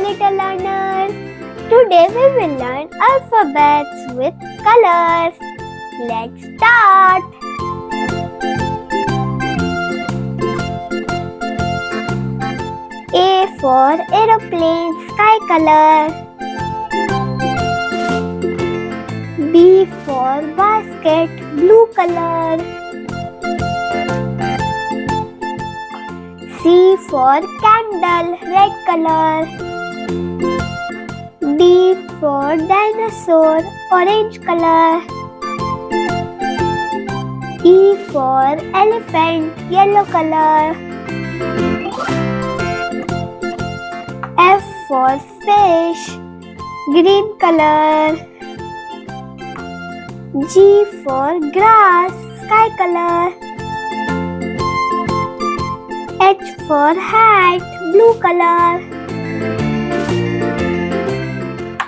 little learner. Today we will learn alphabets with colors. Let's start. A for aeroplane, sky color. B for basket, blue color. C for candle, red color. D for dinosaur, orange color. E for elephant, yellow color. F for fish, green color. G for grass, sky color. H for hat, blue color.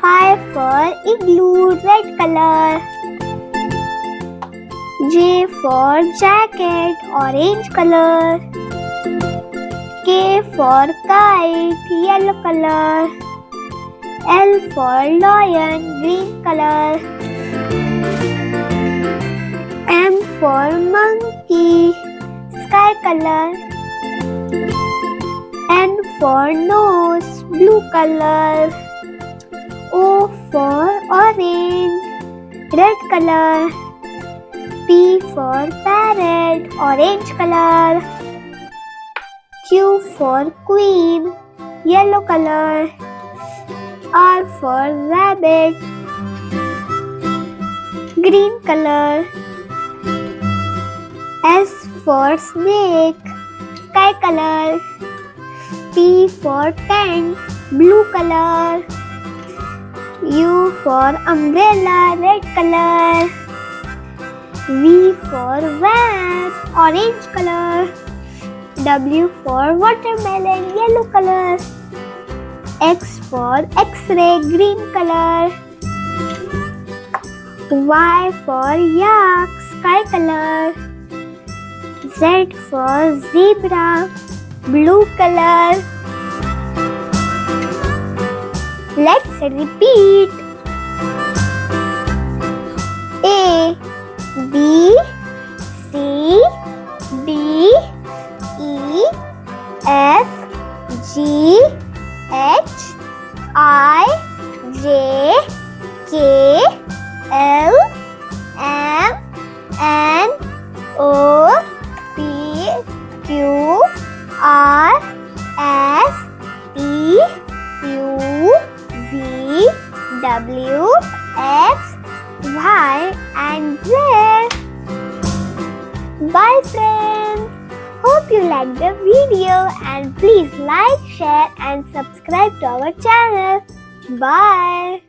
I for igloo, red color. J for jacket, orange color. K for kite, yellow color. L for lion, green color. M for monkey, sky color. N for nose, blue color. O for orange, red color. P for parrot, orange color. Q for queen, yellow color. R for rabbit, green color. S for snake, sky color. T for tent, blue color. U for umbrella, red color. V for van, orange color. W for watermelon, yellow color. X for X-ray, green color. Y for yak, sky color. Z for zebra, blue color. Let's repeat. A, B, C, D, E, F, G, H, I, J, K, L, M, N, O, P, Q, R, S, T, U, V, W, X, Y and Z. Bye friends. Hope you liked the video and please like, share and subscribe to our channel. Bye.